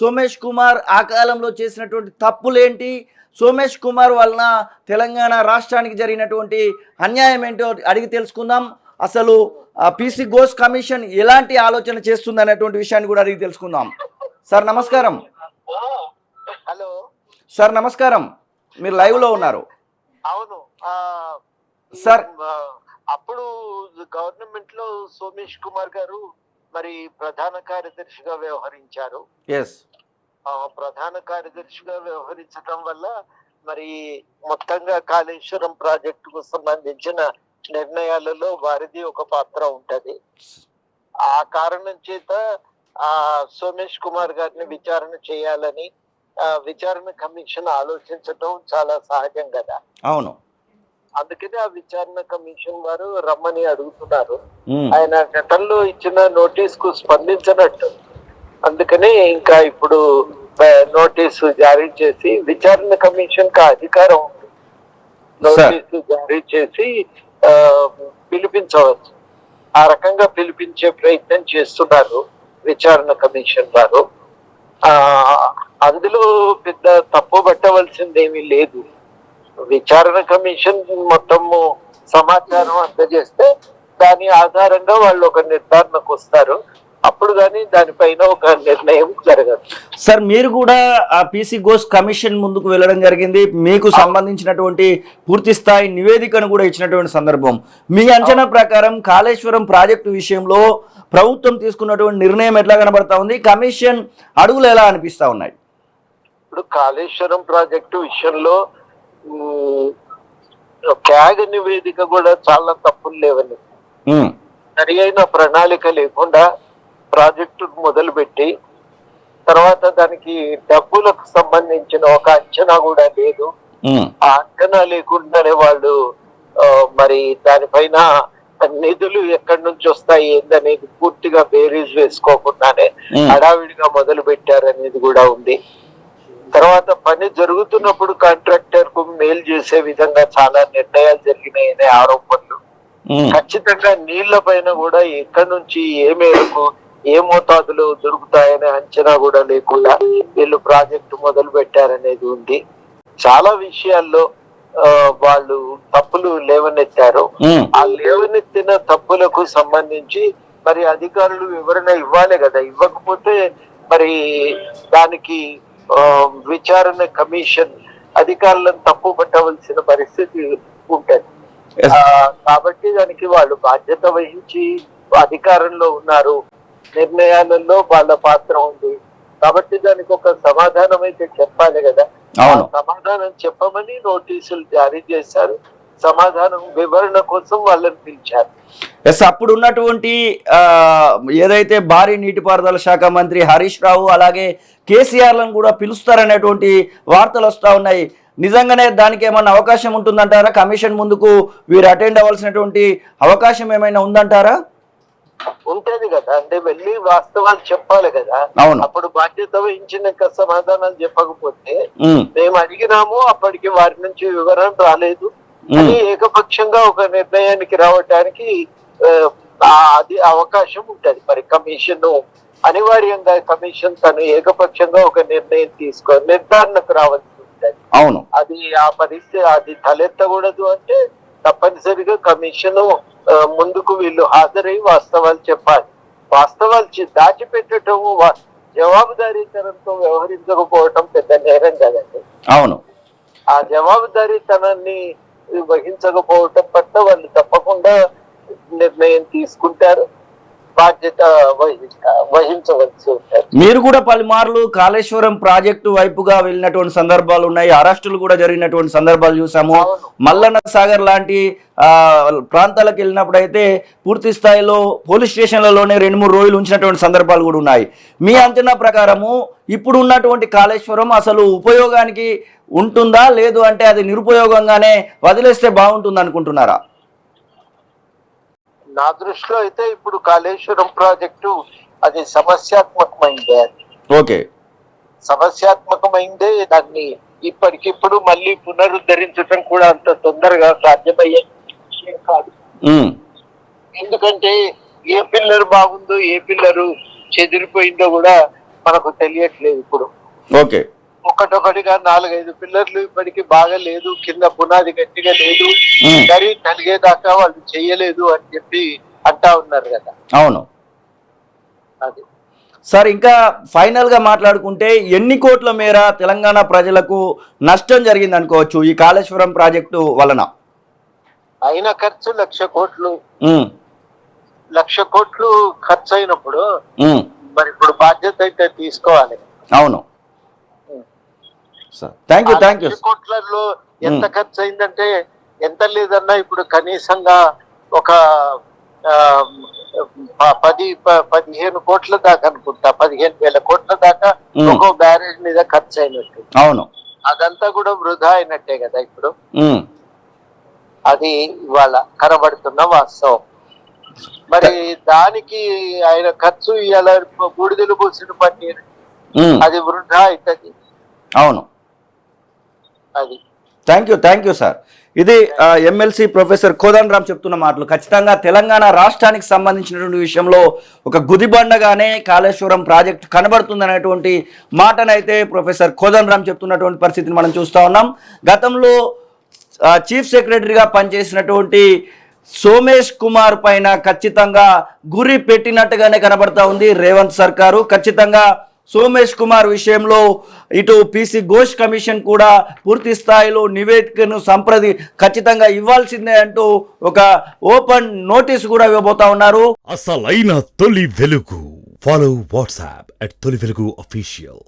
సోమేష్ కుమార్ ఆ కాలంలో చేసినటువంటి తప్పులేంటి, సోమేష్ కుమార్ వలన తెలంగాణ రాష్ట్రానికి జరిగినటువంటి అన్యాయం ఏంటో అడిగి తెలుసుకుందాం. అసలు పీసీ ఘోష్ కమిషన్ ఎలాంటి ఆలోచన చేస్తుంది అనేటువంటి విషయాన్ని కూడా అడిగి తెలుసుకుందాం. సార్ నమస్కారం. హలో సార్ నమస్కారం, మీరు లైవ్లో ఉన్నారు. అవును సార్ అప్పుడు గవర్నమెంట్ లో సోమేష్ కుమార్ గారు మరి ప్రధాన కార్యదర్శిగా వ్యవహరించారు. ప్రధాన కార్యదర్శిగా వ్యవహరించడం వల్ల మరి మొత్తంగా కాళేశ్వరం ప్రాజెక్టుకు సంబంధించిన నిర్ణయాలలో వారిది ఒక పాత్ర ఉంటది. ఆ కారణం చేత సోమేష్ కుమార్ గారిని విచారణ చేయాలని విచారణ కమిషన్ ఆలోచించడం చాలా సహజం కదా. అవును, అందుకనే ఆ విచారణ కమిషన్ వారు రమ్మని అడుగుతున్నారు. ఆయన గతంలో ఇచ్చిన నోటీస్ కు స్పందించినట్టు, అందుకనే ఇంకా ఇప్పుడు నోటీసు జారీ చేసి విచారణ కమిషన్ కి అధికారం నోటీసు జారీ చేసి పిలిపించవచ్చు. ఆ రకంగా పిలిపించే ప్రయత్నం చేస్తున్నారు విచారణ కమిషన్ వారు. అందులో పెద్ద తప్పు పట్టవలసిందేమీ లేదు. విచారణ కమిషన్ మొత్తము సమాచారం అందజేస్తే దాని ఆధారంగా వాళ్ళు ఒక నిర్ధారణకు వస్తారు. అప్పుడు కానీ దానిపైన ఒక నిర్ణయం జరగదు. సార్ మీరు కూడా ఆ పీసీ ఘోష్ కమిషన్ ముందుకు వెళ్ళడం జరిగింది. మీకు సంబంధించినటువంటి పూర్తి స్థాయి నివేదికను కూడా ఇచ్చినటువంటి సందర్భం. మీ అంచనా ప్రకారం కాళేశ్వరం ప్రాజెక్టు విషయంలో ప్రభుత్వం తీసుకున్నటువంటి నిర్ణయం ఎట్లా కనబడతా ఉంది? కమిషన్ అడుగులు ఎలా అనిపిస్తా ఉన్నాయి? ఇప్పుడు కాళేశ్వరం ప్రాజెక్టు విషయంలో క్యాగ్ నివేదిక కూడా చాలా తప్పులు లేవని, సరి అయిన ప్రణాళిక లేకుండా ప్రాజెక్టు మొదలుపెట్టి తర్వాత దానికి డబ్బులకు సంబంధించిన ఒక అంచనా కూడా లేదు. ఆ అంచనా లేకుండానే వాళ్ళు మరి దానిపైన నిధులు ఎక్కడి నుంచి వస్తాయి ఏందనేది పూర్తిగా బేరీజ్ వేసుకోకుండానే హడావిడిగా మొదలు పెట్టారనేది కూడా ఉంది. తర్వాత పని జరుగుతున్నప్పుడు కాంట్రాక్టర్ కు మేలు చేసే విధంగా చాలా నిర్ణయాలు జరిగినాయనే ఆరోపణలు. ఖచ్చితంగా నీళ్ల పైన కూడా ఎక్కడి నుంచి ఏ మేరకు ఏ మోతాదులో దొరుకుతాయనే అంచనా కూడా లేకుండా వీళ్ళు ప్రాజెక్టు మొదలు పెట్టారనేది ఉంది. చాలా విషయాల్లో వాళ్ళు తప్పులు లేవనెత్తారు. ఆ లేవనెత్తిన తప్పులకు సంబంధించి మరి అధికారులు వివరణ ఇవ్వాలి కదా. ఇవ్వకపోతే మరి దానికి విచారణ కమిషన్ అధికారులను తప్పు పట్టవలసిన పరిస్థితి ఉంటది. కాబట్టి దానికి వాళ్ళు బాధ్యత వహించి అధికారంలో ఉన్నారు, నిర్ణయాలలో వాళ్ళ పాత్ర ఉంది. కాబట్టి దానికి ఒక సమాధానం అయితే చెప్పాలి కదా. సమాధానం చెప్పమని నోటీసులు జారీ చేశారు. సమాధానం వివరణ కోసం వాళ్ళని పిలిచారు. అప్పుడు ఉన్నటువంటి ఏదైతే భారీ నీటిపారుదల శాఖ మంత్రి హరీష్ రావు అలాగే కేసీఆర్లను కూడా పిలుస్తారనేటువంటి వార్తలు వస్తూ ఉన్నాయి. నిజంగానే దానికి ఏమన్నా అవకాశం ఉంటుందంటారా? కమిషన్ ముందుకు వీరు అటెండ్ అవ్వాల్సినటువంటి అవకాశం ఏమైనా ఉందంటారా? ఉంటది కదా, అంటే వెళ్ళి వాస్తవాలు చెప్పాలి కదా. అప్పుడు బాధ్యత వహించిన సమాధానాలు చెప్పకపోతే మేము అడిగినాము, అప్పటికి వారి నుంచి వివరణ రాలేదు అని ఏకపక్షంగా ఒక నిర్ణయానికి రావడానికి అది అవకాశం ఉంటది. మరి కమిషన్ అనివార్యంగా కమిషన్ తను ఏకపక్షంగా ఒక నిర్ణయం తీసుకొని నిర్ధారణకు రావాల్సి ఉంటది. అవును, అది ఆ పరిస్థితి అది తలెత్తకూడదు. అంటే తప్పనిసరిగా కమిషన్ ముందుకు వీళ్ళు హాజరై వాస్తవాలు చెప్పాలి. వాస్తవాలు దాచిపెట్టడం, జవాబుదారీతనంతో వ్యవహరించకపోవటం పెద్ద నేరం కదండి. అవును, ఆ జవాబుదారీతనాన్ని వహించకపోవటం పట్ల వాళ్ళు తప్పకుండా నిర్ణయం తీసుకుంటారు, బాధ్యత వహించవలసి ఉంటారు. మీరు కూడా పలుమార్లు కాళేశ్వరం ప్రాజెక్టు వైపుగా వెళ్ళినటువంటి సందర్భాలు ఉన్నాయి, అరెస్టులు కూడా జరిగినటువంటి సందర్భాలు చూసాము. మల్లన్న సాగర్ లాంటి ప్రాంతాలకు వెళ్ళినప్పుడు అయితే పూర్తి స్థాయిలో పోలీస్ స్టేషన్లలోనే 2-3 రోజులు ఉంచినటువంటి సందర్భాలు కూడా ఉన్నాయి. మీ అంచనా ప్రకారము ఇప్పుడు ఉన్నటువంటి కాళేశ్వరం అసలు ఉపయోగానికి ఉంటుందా, లేదు అంటే అది నిరుపయోగంగానే వదిలేస్తే బాగుంటుంది అనుకుంటున్నారా? నా దృష్టిలో అయితే ఇప్పుడు కాళేశ్వరం ప్రాజెక్టు అది సమస్యాత్మకమైందే. సమస్యాత్మకమైందే. దాన్ని ఇప్పటికిప్పుడు మళ్ళీ పునరుద్ధరించడం కూడా అంత తొందరగా సాధ్యమయ్యే విషయం కాదు. ఎందుకంటే ఏ పిల్లర్ బాగుందో ఏ పిల్లరు చెదిరిపోయిందో కూడా మనకు తెలియట్లేదు ఇప్పుడు. ఓకే. ఒకటొకటిగా 4-5 పిల్లర్లు ఇప్పటికి బాగా లేదు, కింద పునాది గట్టిగా లేదు, సరి కలిగేదాకా వాళ్ళు చెయ్యలేదు అని చెప్పి అంటా ఉన్నారు కదా. అవును అది సార్, ఇంకా ఫైనల్ గా మాట్లాడుకుంటే ఎన్ని కోట్ల మేర తెలంగాణ ప్రజలకు నష్టం జరిగింది అనుకోవచ్చు ఈ కాళేశ్వరం ప్రాజెక్టు వలన? అయిన ఖర్చు 1,00,000 కోట్లు. ఉమ్, 1,00,000 కోట్లు ఖర్చు అయినప్పుడు ఉమ్, మరి ఇప్పుడు బాధ్యత అయితే తీసుకోవాలి. అవును సార్. Thank you. 1,00,000 కోట్లలో ఎంత ఖర్చు అయిందంటే ఎంత లేదన్నా ఇప్పుడు కనీసంగా ఒక 15 కోట్ల దాకా అనుకుంటా, 15,000 కోట్ల దాకా ఒక్కో బ్యారేజ్ మీద ఖర్చు అయినట్టు. అవును. అదంతా కూడా వృధా అయినట్టే కదా ఇప్పుడు. ఉమ్, అది ఇవాళ కనబడుతున్న వాస్తవం. మరి దానికి ఆయన ఖర్చు ఇవాళ బూడిదలు పూసిన పన్నీరు, అది వృధా అవుతుంది. అవును. అది థ్యాంక్ యూ సార్. ఇది ఎమ్మెల్సీ ప్రొఫెసర్ కోదండరాం చెప్తున్న మాటలు. ఖచ్చితంగా తెలంగాణ రాష్ట్రానికి సంబంధించినటువంటి విషయంలో ఒక గుదిబండగానే కాళేశ్వరం ప్రాజెక్ట్ కనబడుతుందనేటువంటి మాటనైతే ప్రొఫెసర్ కోదండరాం చెప్తున్నటువంటి పరిస్థితిని మనం చూస్తూ ఉన్నాం. గతంలో చీఫ్ సెక్రటరీగా పనిచేసినటువంటి సోమేష్ కుమార్ పైన ఖచ్చితంగా గురి పెట్టినట్టుగానే కనబడతా ఉంది రేవంత్ సర్కారు. ఖచ్చితంగా సోమేష్ కుమార్ విషయంలో ఇటు పీసీ ఘోష్ కమిషన్ కూడా పూర్తి స్థాయిలో నివేదికను ఖచ్చితంగా ఇవ్వాల్సిందే అంటూ ఒక ఓపెన్ నోటీస్ కూడా ఇవ్వబోతా ఉన్నారు. అసలైన తొలి వెలుగు. ఫాలో వాట్సాప్ @తొలి వెలుగు అఫీషియల్.